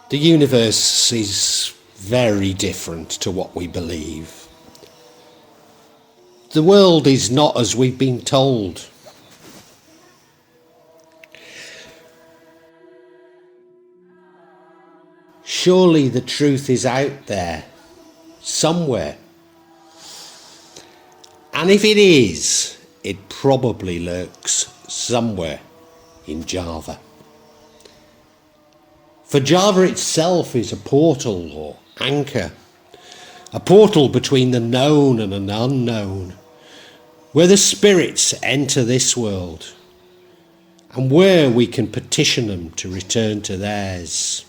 The universe is very different to what we believe. The world is not as we've been told. Surely the truth is out there, somewhere. And if it is, it probably lurks somewhere in Java. For Java itself is a portal or anchor, a portal between the known and an unknown, where the spirits enter this world and where we can petition them to return to theirs.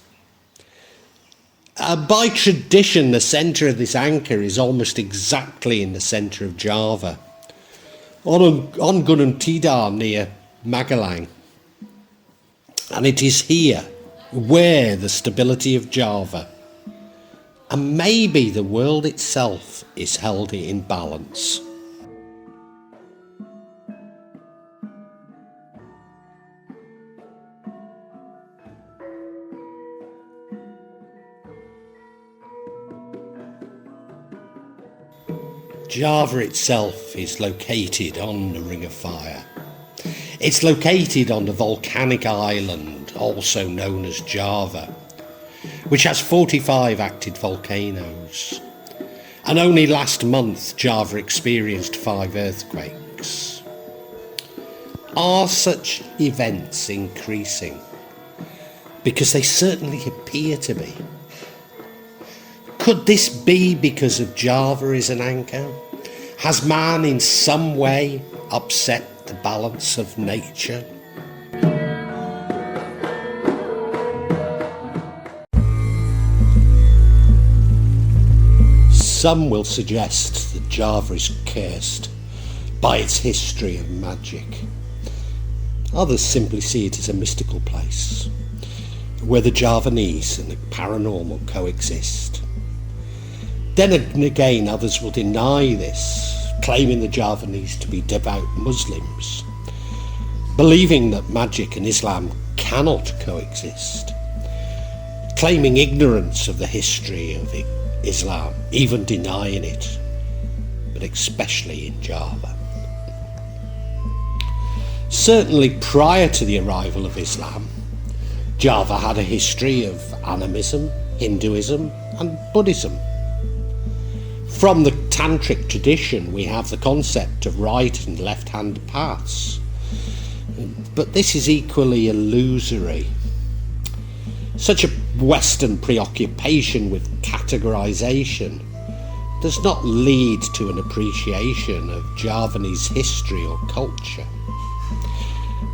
By tradition, the centre of this anchor is almost exactly in the centre of Java, on Gunung Tidar near Magelang. And it is here where the stability of Java, and maybe the world itself, is held in balance. Java itself is located on the Ring of Fire. It's located on the volcanic island, also known as Java, which has 45 active volcanoes. And only last month, Java experienced 5 earthquakes. Are such events increasing? Because they certainly appear to be. Could this be because of Java is an anchor? Has man in some way upset the balance of nature? Some will suggest that Java is cursed by its history of magic. Others simply see it as a mystical place where the Javanese and the paranormal coexist. Then again, others will deny this, claiming the Javanese to be devout Muslims, believing that magic and Islam cannot coexist, claiming ignorance of the history of Islam, even denying it, but especially in Java. Certainly prior to the arrival of Islam, Java had a history of animism, Hinduism and Buddhism. From the Tantric tradition, we have the concept of right and left-hand paths. But this is equally illusory. Such a Western preoccupation with categorization does not lead to an appreciation of Javanese history or culture.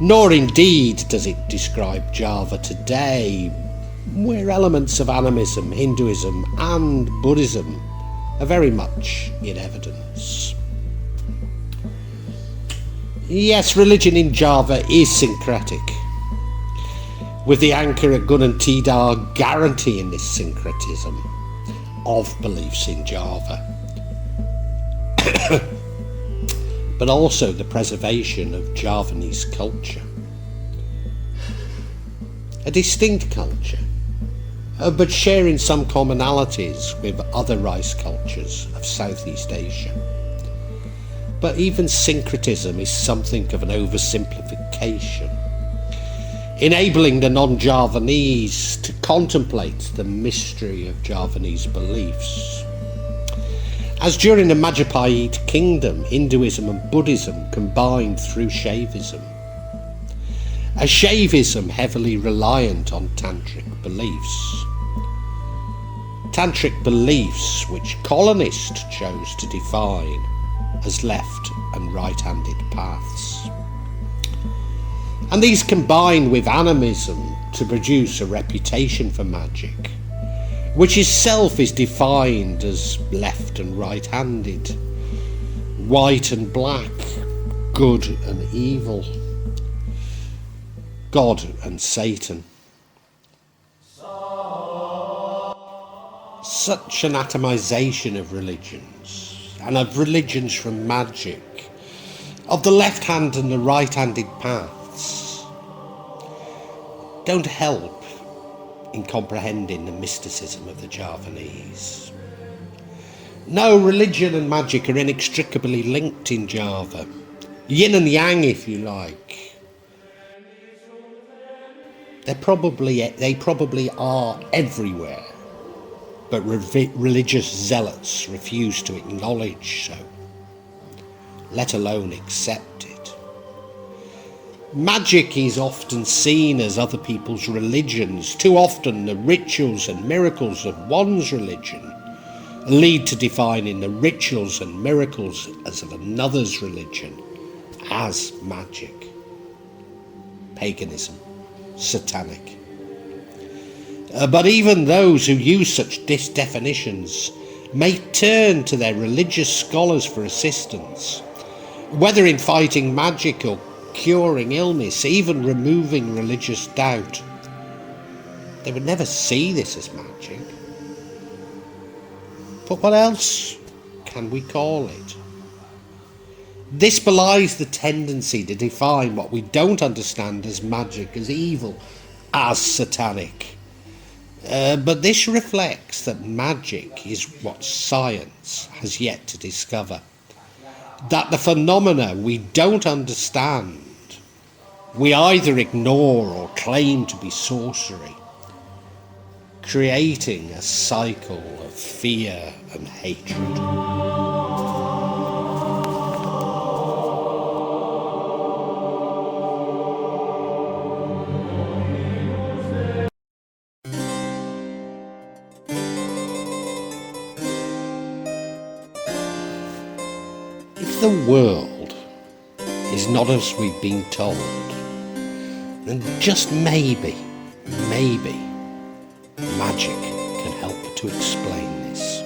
Nor indeed does it describe Java today, where elements of animism, Hinduism and Buddhism are very much in evidence. Yes, religion in Java is syncretic, with the anchor at Gunung Tidar guaranteeing this syncretism of beliefs in Java, but also the preservation of Javanese culture. A distinct culture, but sharing some commonalities with other rice cultures of Southeast Asia. But even syncretism is something of an oversimplification, enabling the non-Javanese to contemplate the mystery of Javanese beliefs. As during the Majapahit kingdom, Hinduism and Buddhism combined through Shaivism. A Shaivism heavily reliant on Tantric beliefs. Tantric beliefs which colonists chose to define as left and right-handed paths. And these combine with animism to produce a reputation for magic, which itself is defined as left and right-handed, white and black, good and evil, God and Satan. Such an atomization of religions, and of religions from magic, of the left-hand and the right-handed paths, don't help in comprehending the mysticism of the Javanese. No, religion and magic are inextricably linked in Java. Yin and yang, if you like. They probably are everywhere, but religious zealots refuse to acknowledge so, let alone accept it. Magic is often seen as other people's religions. Too often the rituals and miracles of one's religion lead to defining the rituals and miracles as of another's religion as magic, paganism, satanic. But even those who use such definitions may turn to their religious scholars for assistance, whether in fighting magic or curing illness, even removing religious doubt. They would never see this as magic. But what else can we call it? This belies the tendency to define what we don't understand as magic, as evil, as satanic. But this reflects that magic is what science has yet to discover. That the phenomena we don't understand, we either ignore or claim to be sorcery, creating a cycle of fear and hatred. If the world is not as we've been told, then just maybe, magic can help to explain this.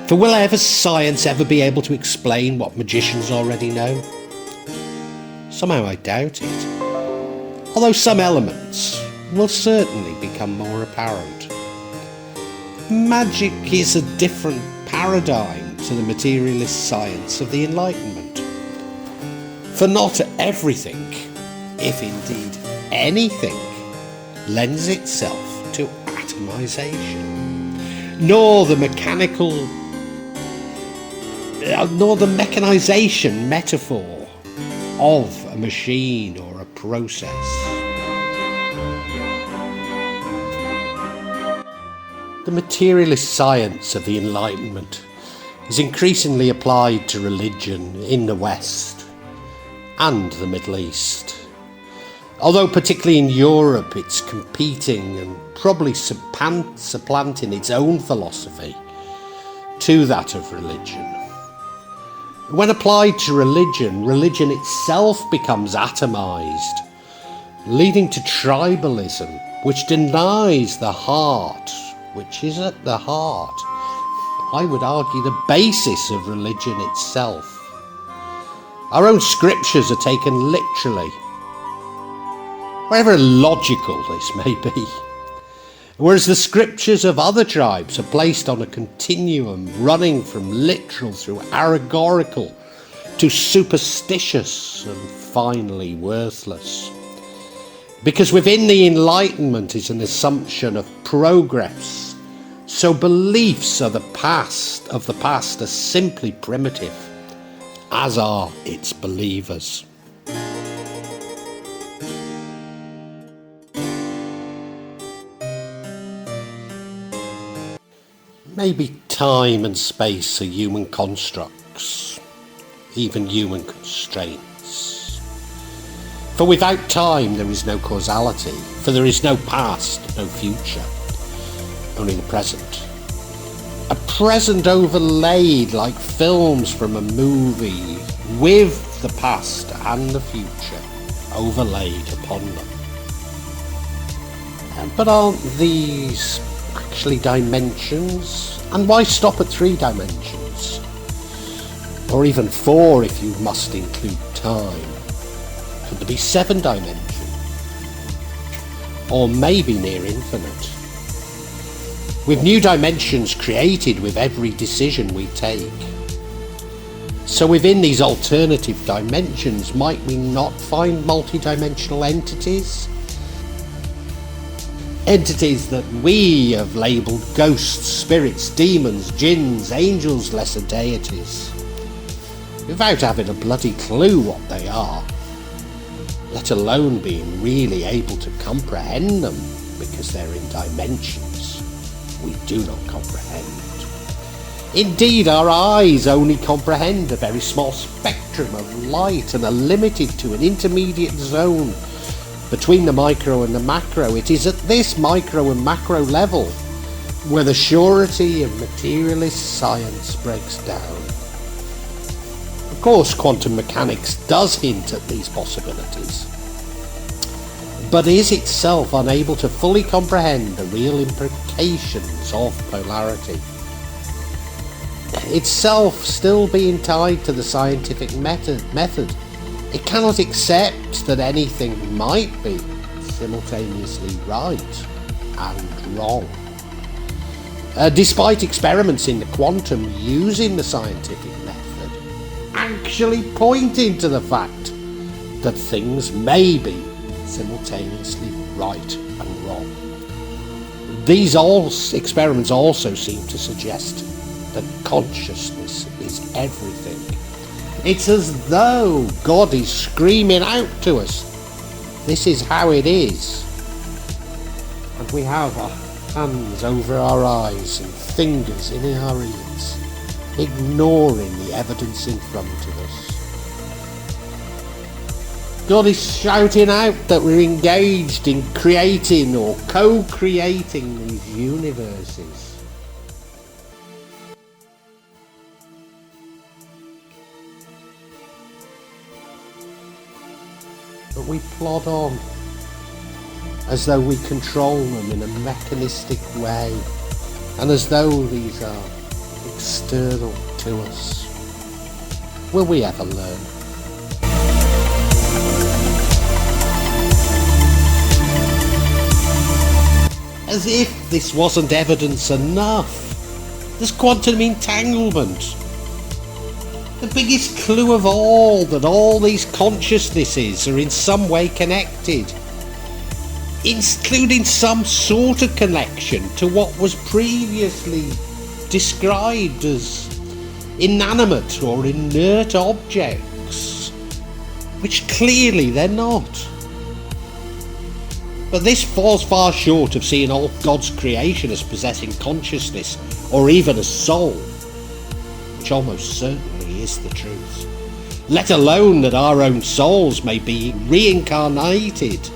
For will science ever be able to explain what magicians already know? Somehow I doubt it. Although some elements will certainly become more apparent. Magic is a different paradigm to the materialist science of the Enlightenment. For not everything, if indeed anything, lends itself to atomization, nor the mechanization metaphor of a machine or a process. The materialist science of the Enlightenment is increasingly applied to religion in the West and the Middle East. Although particularly in Europe it's competing and probably supplanting its own philosophy to that of religion. When applied to religion, religion itself becomes atomized, leading to tribalism, which denies the heart, which is at the heart, I would argue, the basis of religion itself. Our own scriptures are taken literally, however illogical this may be, whereas the scriptures of other tribes are placed on a continuum running from literal through allegorical to superstitious and finally worthless. Because within the Enlightenment is an assumption of progress, so beliefs of the past are simply primitive, as are its believers. Maybe time and space are human constructs, even human constraints. For without time there is no causality, for there is no past, no future, only the present. A present overlaid like films from a movie, with the past and the future overlaid upon them. But aren't these actually dimensions? And why stop at 3 dimensions? Or even 4 if you must include time. Could there be 7 dimensions? Or maybe near infinite? With new dimensions created with every decision we take. So within these alternative dimensions, might we not find multidimensional entities? Entities that we have labelled ghosts, spirits, demons, jinns, angels, lesser deities, without having a bloody clue what they are, let alone being really able to comprehend them, because they're in dimensions we do not comprehend. Indeed, our eyes only comprehend a very small spectrum of light and are limited to an intermediate zone between the micro and the macro. It is at this micro and macro level where the surety of materialist science breaks down. Of course, quantum mechanics does hint at these possibilities, but is itself unable to fully comprehend the real implications of polarity. Itself still being tied to the scientific method, it cannot accept that anything might be simultaneously right and wrong. Despite experiments in the quantum using the scientific method, actually pointing to the fact that things may be simultaneously right and wrong. These experiments also seem to suggest that consciousness is everything. It's as though God is screaming out to us, this is how it is. And we have our hands over our eyes and fingers in our ears, ignoring the evidence in front of us. God is shouting out that we're engaged in creating or co-creating these universes. But we plod on as though we control them in a mechanistic way, and as though these are external to us. Will we ever learn? As if this wasn't evidence enough, there's quantum entanglement. The biggest clue of all, that all these consciousnesses are in some way connected, including some sort of connection to what was previously described as inanimate or inert objects, which clearly they're not. But this falls far short of seeing all God's creation as possessing consciousness or even a soul, which almost certainly is the truth, let alone that our own souls may be reincarnated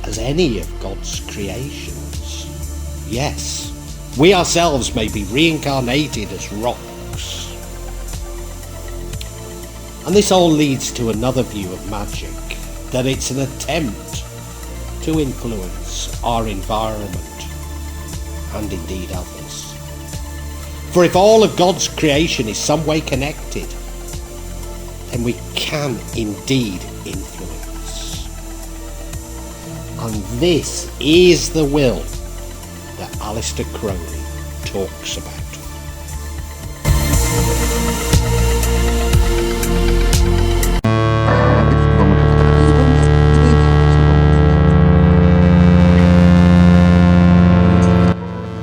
as any of God's creations. Yes, we ourselves may be reincarnated as rocks. And this all leads to another view of magic, that it's an attempt to influence our environment and indeed others. For if all of God's creation is some way connected, then we can indeed influence. And this is the will that Aleister Crowley talks about.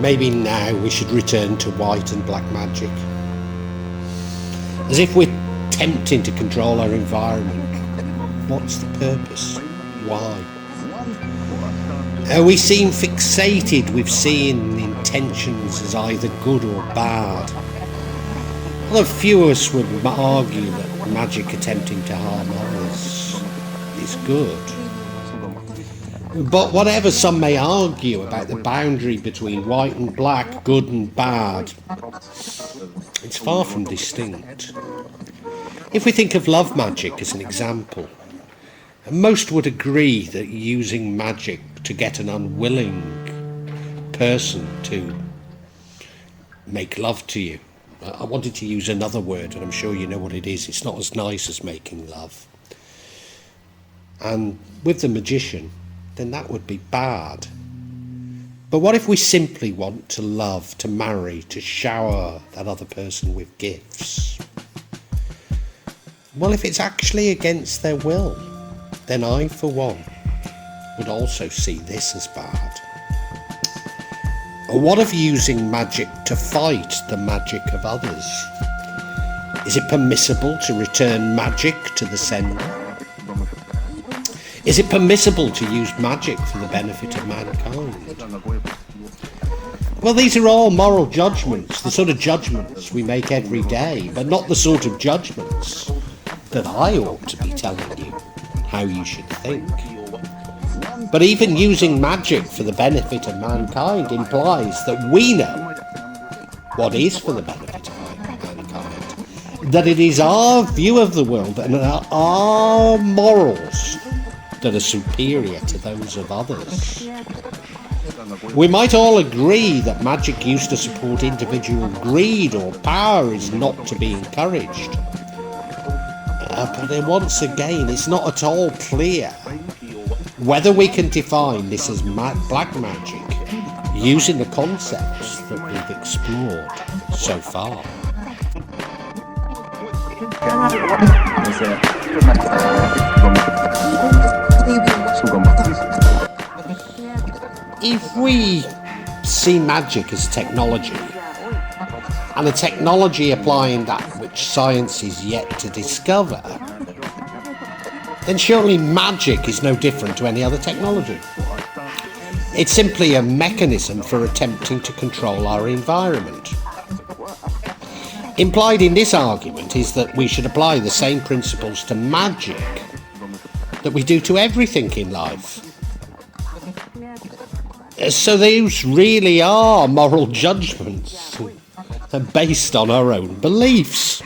Maybe now we should return to white and black magic. As if we're tempting to control our environment. What's the purpose? Why? We seem fixated with seeing intentions as either good or bad. Although few of us would argue that magic attempting to harm others is good. But whatever some may argue about the boundary between white and black, good and bad, it's far from distinct. If we think of love magic as an example, most would agree that using magic to get an unwilling person to make love to you. I wanted to use another word, and I'm sure you know what it is. It's not as nice as making love. And with the magician, then that would be bad. But what if we simply want to love, to marry, to shower that other person with gifts? Well, if it's actually against their will, then I, for one, would also see this as bad. Or what of using magic to fight the magic of others? Is it permissible to return magic to the sender? Is it permissible to use magic for the benefit of mankind? Well, these are all moral judgments, the sort of judgments we make every day, but not the sort of judgments that I ought to be telling you how you should think. But even using magic for the benefit of mankind implies that we know what is for the benefit of mankind, that it is our view of the world and our morals that are superior to those of others. We might all agree that magic used to support individual greed or power is not to be encouraged. But then once again, it's not at all clear whether we can define this as black magic using the concepts that we've explored so far. If we see magic as technology, and a technology applying that which science is yet to discover, then surely magic is no different to any other technology. It's simply a mechanism for attempting to control our environment. Implied in this argument is that we should apply the same principles to magic that we do to everything in life. So these really are moral judgments based on our own beliefs.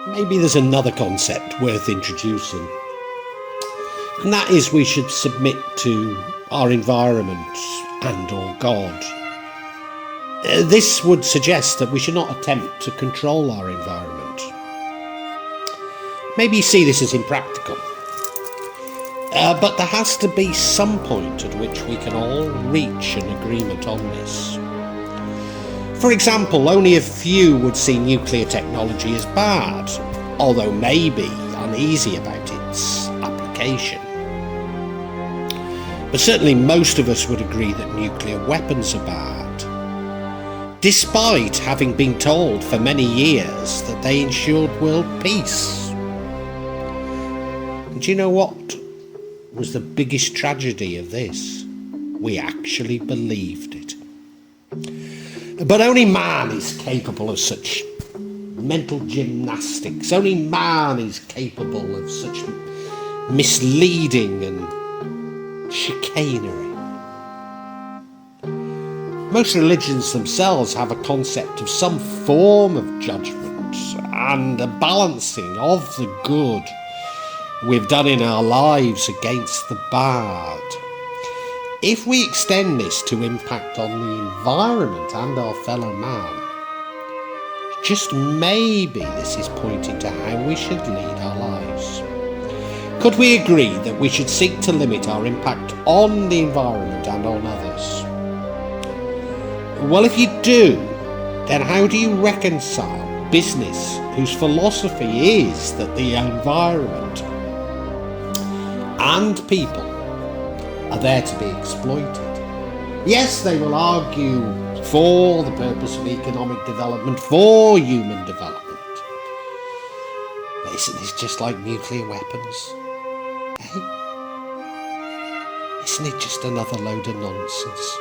Maybe there's another concept worth introducing, and that is we should submit to our environment and or God. This would suggest that we should not attempt to control our environment. Maybe you see this as impractical, but there has to be some point at which we can all reach an agreement on this. For example, only a few would see nuclear technology as bad, although maybe uneasy about its application. But certainly most of us would agree that nuclear weapons are bad, despite having been told for many years that they ensured world peace. And do you know what was the biggest tragedy of this? We actually believed it. But only man is capable of such mental gymnastics. Only man is capable of such misleading and chicanery. Most religions themselves have a concept of some form of judgment and a balancing of the good we've done in our lives against the bad. If we extend this to impact on the environment and our fellow man, just maybe this is pointing to how we should lead our lives. Could we agree that we should seek to limit our impact on the environment and on others? Well, if you do, then how do you reconcile business whose philosophy is that the environment and people are there to be exploited? Yes, they will argue for the purpose of economic development, for human development. But isn't this just like nuclear weapons? Eh? Isn't it just another load of nonsense?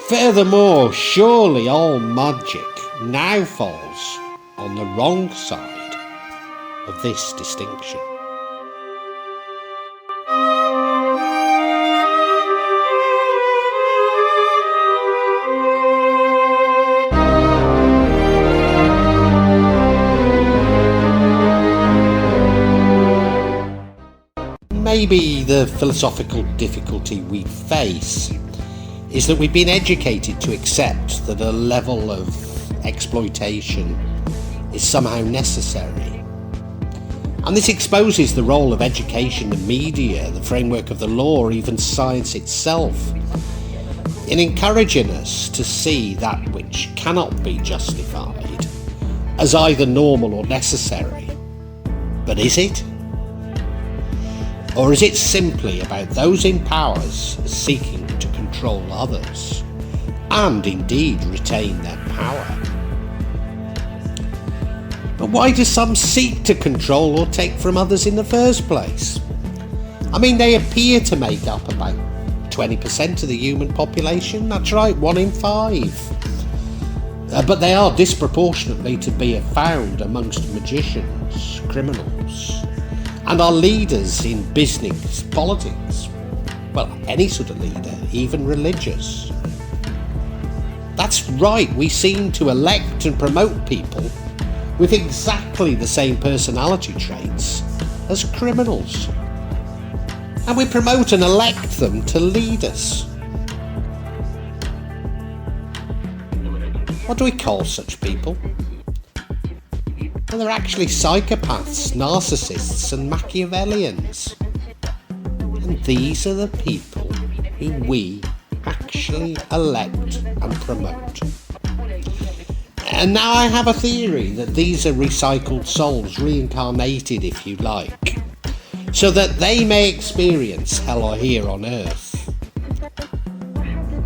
Furthermore, surely all magic now falls on the wrong side of this distinction. Maybe the philosophical difficulty we face is that we've been educated to accept that a level of exploitation is somehow necessary. And this exposes the role of education and media, the framework of the law, or even science itself, in encouraging us to see that which cannot be justified as either normal or necessary. But is it? Or is it simply about those in power seeking to control others, and indeed retain their power? But why do some seek to control or take from others in the first place? I mean, they appear to make up about 20% of the human population. That's right, 1 in 5. But they are disproportionately to be found amongst magicians, criminals, and our leaders in business, politics, well, any sort of leader, even religious. That's right, we seem to elect and promote people with exactly the same personality traits as criminals. And we promote and elect them to lead us. What do we call such people? Well, they're actually psychopaths, narcissists and Machiavellians. And these are the people who we actually elect and promote. And now I have a theory that these are recycled souls, reincarnated if you like, so that they may experience hell here on earth.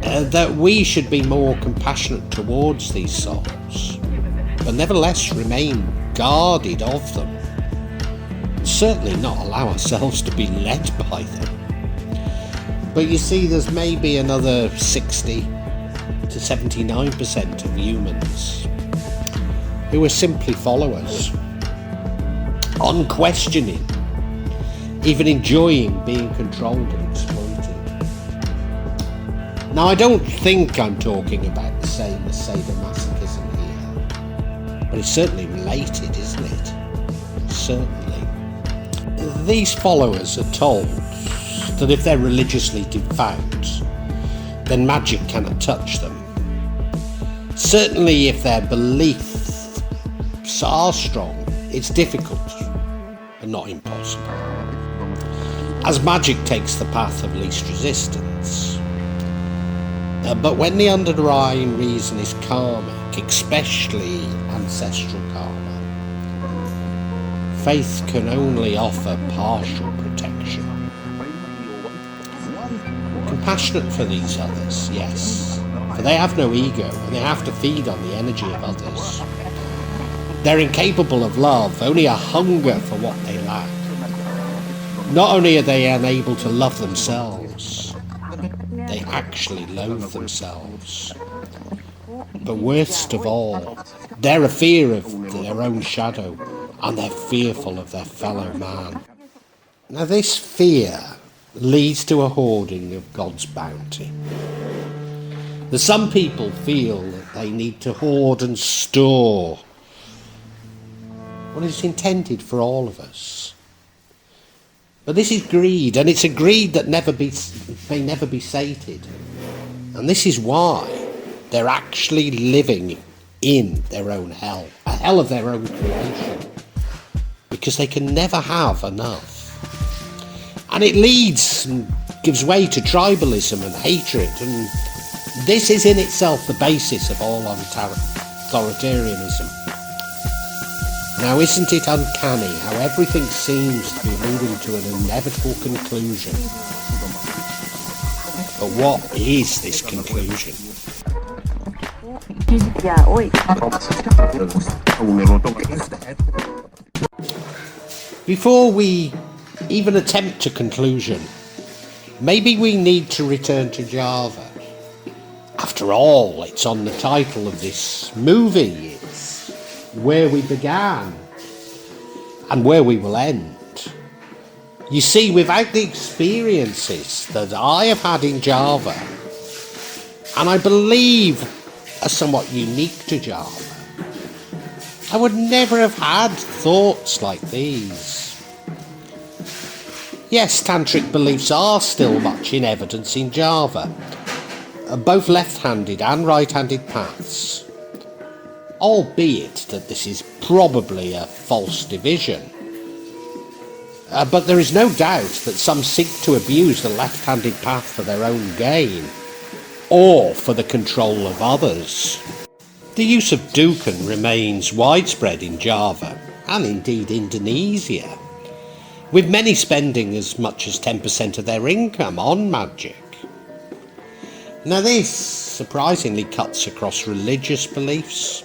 That we should be more compassionate towards these souls, but nevertheless remain guarded of them. Certainly not allow ourselves to be led by them. But you see, there's maybe another 60 to 79% of humans who are simply followers, unquestioning, even enjoying being controlled and exploited. Now, I don't think I'm talking about the same as sadomasochism here, but it's certainly related, isn't it? Certainly. These followers are told that if they're religiously devout, then magic cannot touch them. Certainly if their beliefs are strong, it's difficult, but not impossible, as magic takes the path of least resistance. But when the underlying reason is karmic, especially ancestral karma, faith can only offer partial protection. Compassionate for these others, yes, for they have no ego and they have to feed on the energy of others. They're incapable of love, only a hunger for what they lack. Not only are they unable to love themselves, they actually loathe themselves. But worst of all, they're a fear of their own shadow, and they're fearful of their fellow man. Now this fear leads to a hoarding of God's bounty. Some people feel that they need to hoard and store what is intended for all of us. But this is greed, and it's a greed that may never be sated. And this is why they're actually living in their own hell, a hell of their own creation, because they can never have enough. And it leads and gives way to tribalism and hatred, and this is in itself the basis of all authoritarianism. Now, isn't it uncanny how everything seems to be moving to an inevitable conclusion? But what is this conclusion? Before we even attempt a conclusion, maybe we need to return to Java. After all, it's on the title of this movie. It's where we began and where we will end. You see, without the experiences that I have had in Java, and I believe are somewhat unique to Java, I would never have had thoughts like these. Yes, Tantric beliefs are still much in evidence in Java, both left-handed and right-handed paths, albeit that this is probably a false division, But there is no doubt that some seek to abuse the left-handed path for their own gain, or for the control of others. The use of dukkha remains widespread in Java, and indeed Indonesia, with many spending as much as 10% of their income on magic. Now this surprisingly cuts across religious beliefs,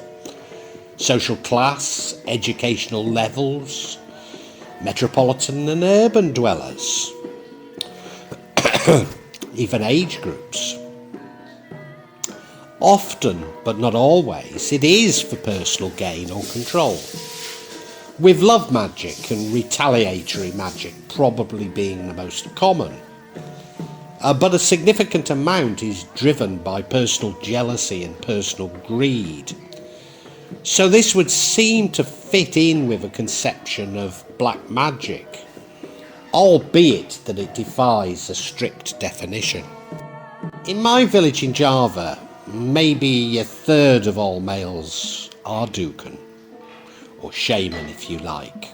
social class, educational levels, metropolitan and urban dwellers, even age groups. Often, but not always, it is for personal gain or control, with love magic and retaliatory magic probably being the most common. But a significant amount is driven by personal jealousy and personal greed. So this would seem to fit in with a conception of black magic, albeit that it defies a strict definition. In my village in Java, maybe a third of all males are dukkha, or shaman if you like,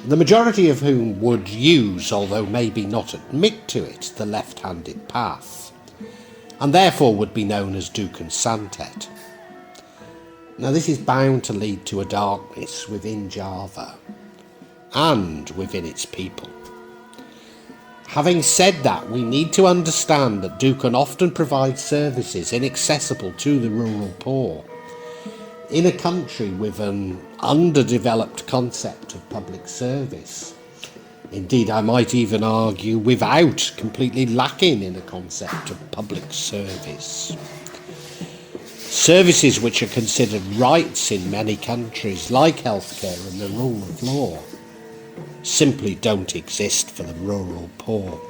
the majority of whom would use, although maybe not admit to it, the left-handed path, and therefore would be known as dukkha santet. Now this is bound to lead to a darkness within Java, and within its people. Having said that, we need to understand that dukkha often provides services inaccessible to the rural poor, in a country with an underdeveloped concept of public service. Indeed, I might even argue without, completely lacking in a concept of public service. Services which are considered rights in many countries, like healthcare and the rule of law, simply don't exist for the rural poor.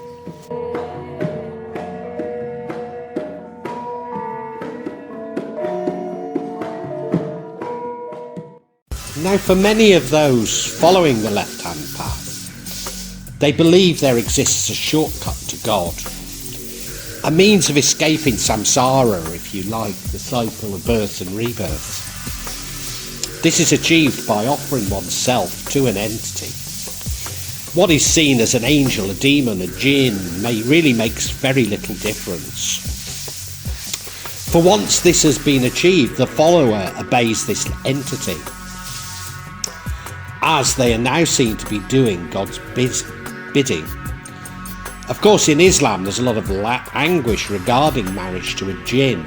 Now, for many of those following the left-hand path, they believe there exists a shortcut to God, a means of escaping samsara, if you like, the cycle of birth and rebirth. This is achieved by offering oneself to an entity. What is seen as an angel, a demon, a jinn, really makes very little difference. For once this has been achieved, the follower obeys this entity, as they are now seen to be doing God's bidding. Of course, in Islam there's a lot of anguish regarding marriage to a jinn.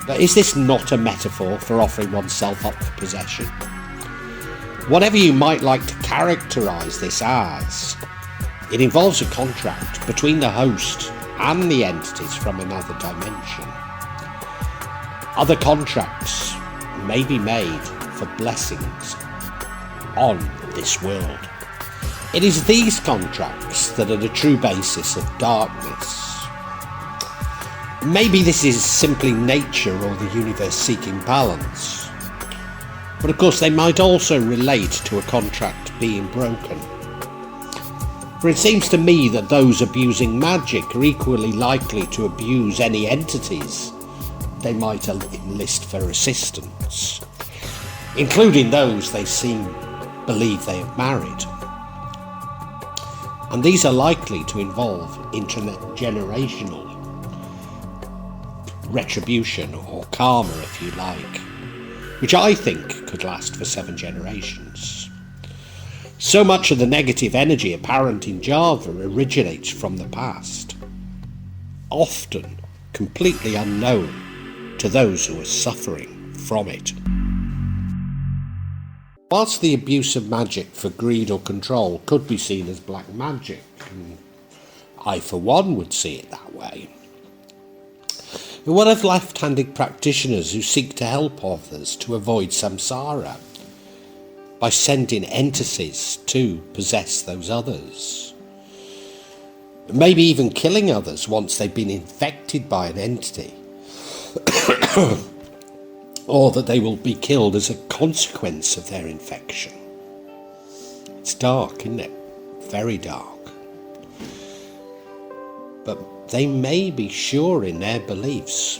But is this not a metaphor for offering oneself up for possession? Whatever you might like to characterise this as, it involves a contract between the host and the entities from another dimension. Other contracts may be made for blessings on this world. It is these contracts that are the true basis of darkness. Maybe this is simply nature or the universe seeking balance. But of course they might also relate to a contract being broken. For it seems to me that those abusing magic are equally likely to abuse any entities they might enlist for assistance, including those they believe they have married. And these are likely to involve intergenerational retribution, or karma if you like, which I think could last for 7 generations. So much of the negative energy apparent in Java originates from the past, often completely unknown to those who are suffering from it. Whilst the abuse of magic for greed or control could be seen as black magic, and I for one would see it that way, what of left-handed practitioners who seek to help others to avoid samsara by sending entities to possess those others? Maybe even killing others once they've been infected by an entity, or that they will be killed as a consequence of their infection. It's dark, isn't it? Very dark. But they may be sure in their beliefs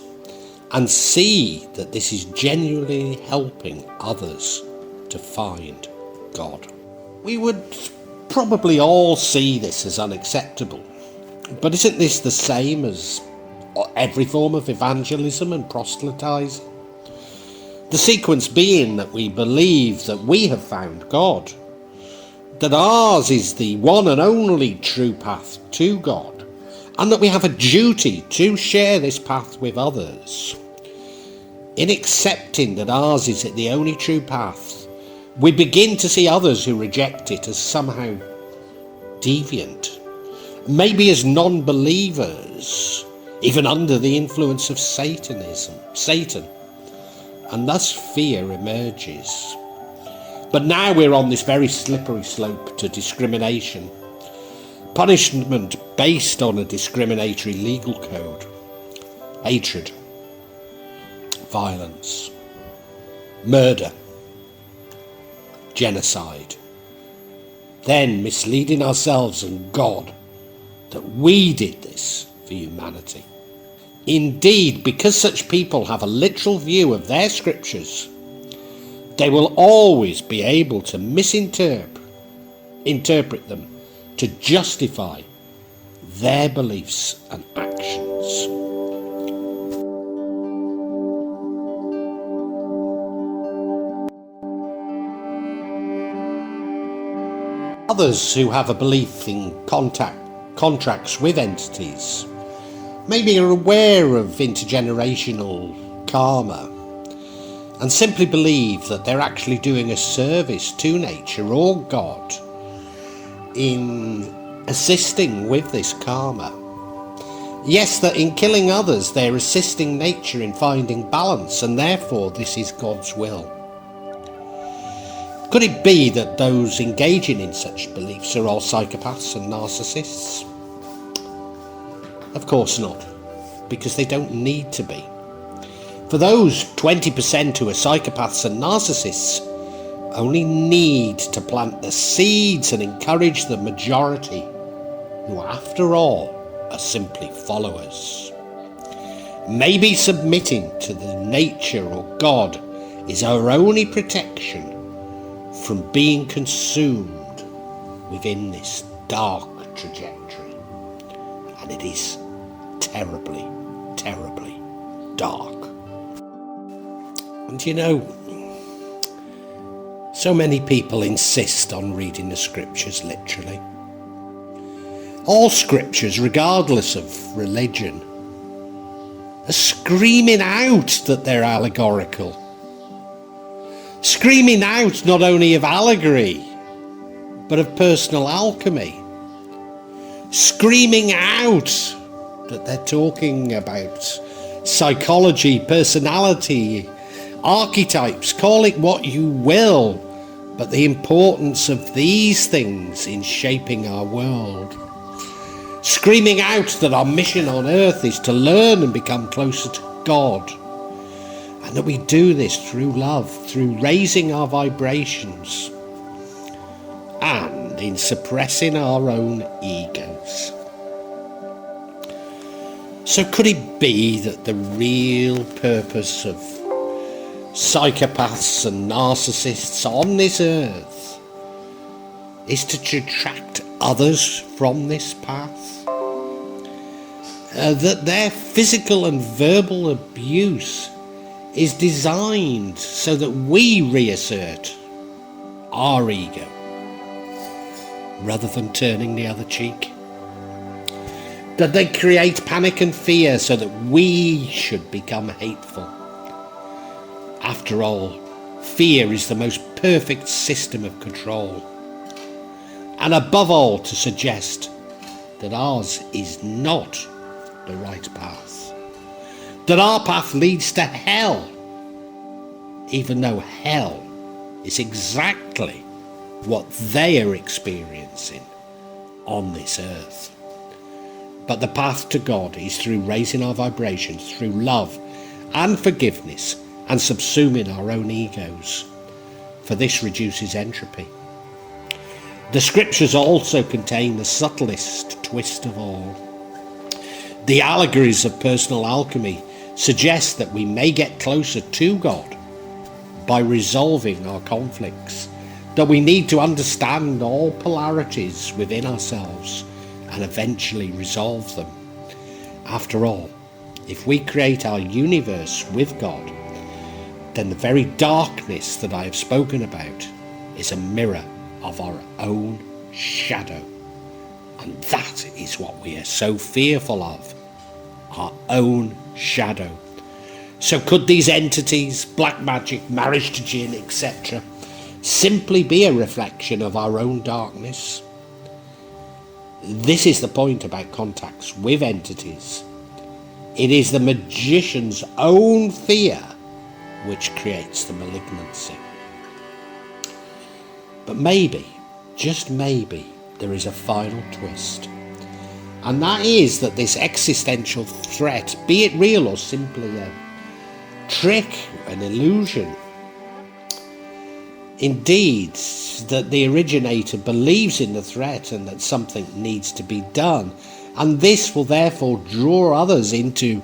and see that this is genuinely helping others to find God. We would probably all see this as unacceptable, but isn't this the same as every form of evangelism and proselytizing? The sequence being that we believe that we have found God, that ours is the one and only true path to God, and that we have a duty to share this path with others. In accepting that ours is the only true path, we begin to see others who reject it as somehow deviant, maybe as non-believers, even under the influence of Satan, and thus fear emerges. But now we're on this very slippery slope to discrimination, punishment based on a discriminatory legal code, hatred, violence, murder, genocide, then misleading ourselves and God that we did this for humanity. Indeed, because such people have a literal view of their scriptures, they will always be able to interpret them to justify their beliefs and actions. Others who have a belief in contracts with entities maybe are aware of intergenerational karma and simply believe that they're actually doing a service to nature or God in assisting with this karma. Yes, that in killing others they're assisting nature in finding balance, and therefore this is God's will. Could it be that those engaging in such beliefs are all psychopaths and narcissists? Of course not, because they don't need to be. For those 20% who are psychopaths and narcissists only need to plant the seeds and encourage the majority, who after all are simply followers. Maybe submitting to the nature or God is our only protection from being consumed within this dark trajectory. And it is terribly, terribly dark. And you know, so many people insist on reading the scriptures literally. All scriptures, regardless of religion, are screaming out that they're allegorical. Screaming out not only of allegory, but of personal alchemy. Screaming out that they're talking about psychology, personality, archetypes, call it what you will, but the importance of these things in shaping our world. Screaming out that our mission on earth is to learn and become closer to God. And that we do this through love, through raising our vibrations, and in suppressing our own egos. So could it be that the real purpose of psychopaths and narcissists on this earth is to detract others from this path? That their physical and verbal abuse is designed so that we reassert our ego rather than turning the other cheek? That they create panic and fear so that we should become hateful? After all, fear is the most perfect system of control. And above all, to suggest that ours is not the right path. That our path leads to hell, even though hell is exactly what they are experiencing on this earth. But the path to God is through raising our vibrations, through love and forgiveness, and subsuming our own egos, for this reduces entropy. The scriptures also contain the subtlest twist of all. The allegories of personal alchemy suggest that we may get closer to God by resolving our conflicts, that we need to understand all polarities within ourselves and eventually resolve them. After all, if we create our universe with God, then the very darkness that I have spoken about is a mirror of our own shadow. And that is what we are so fearful of, our own shadow. So could these entities, black magic, marriage to jinn, etc., simply be a reflection of our own darkness? This is the point about contacts with entities. It is the magician's own fear which creates the malignancy. But maybe, just maybe, there is a final twist. And that is that this existential threat, be it real or simply a trick, an illusion, indeed, that the originator believes in the threat and that something needs to be done. And this will therefore draw others into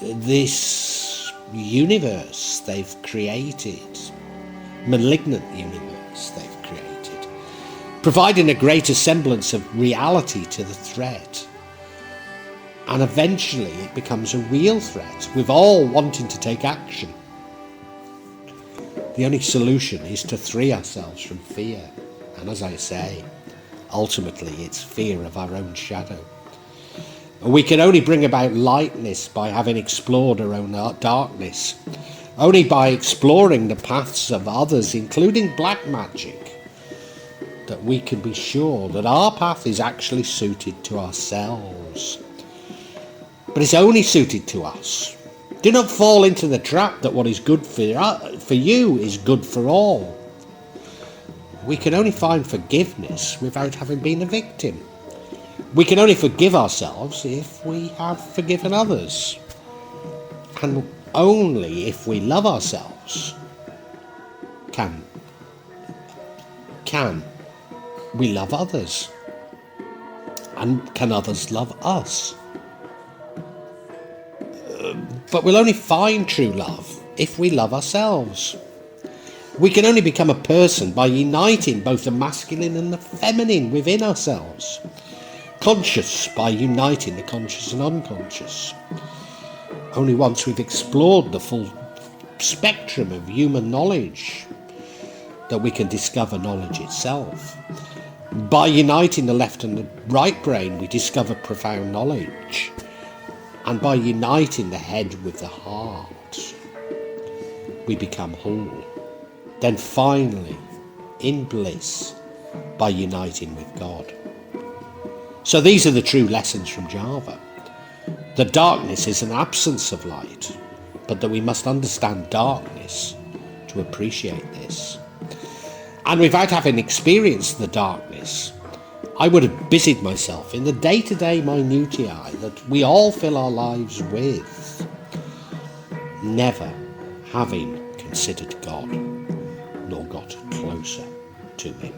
this universe they've created, malignant universe they've created, providing a greater semblance of reality to the threat. And eventually it becomes a real threat, with all wanting to take action. The only solution is to free ourselves from fear. And as I say, ultimately it's fear of our own shadow. And we can only bring about lightness by having explored our own darkness. Only by exploring the paths of others, including black magic, that we can be sure that our path is actually suited to ourselves. But it's only suited to us. Do not fall into the trap that what is good for you is good for all. We can only find forgiveness without having been a victim. We can only forgive ourselves if we have forgiven others. And only if we love ourselves can we love others. And can others love us? But we'll only find true love if we love ourselves. We can only become a person by uniting both the masculine and the feminine within ourselves. Conscious by uniting the conscious and unconscious. Only once we've explored the full spectrum of human knowledge that we can discover knowledge itself. By uniting the left and the right brain, we discover profound knowledge. And by uniting the head with the heart, we become whole. Then finally, in bliss, by uniting with God. So these are the true lessons from Java. The darkness is an absence of light, but that we must understand darkness to appreciate this. And without having experienced the darkness, I would have busied myself in the day-to-day minutiae that we all fill our lives with, never having considered God, nor got closer to him.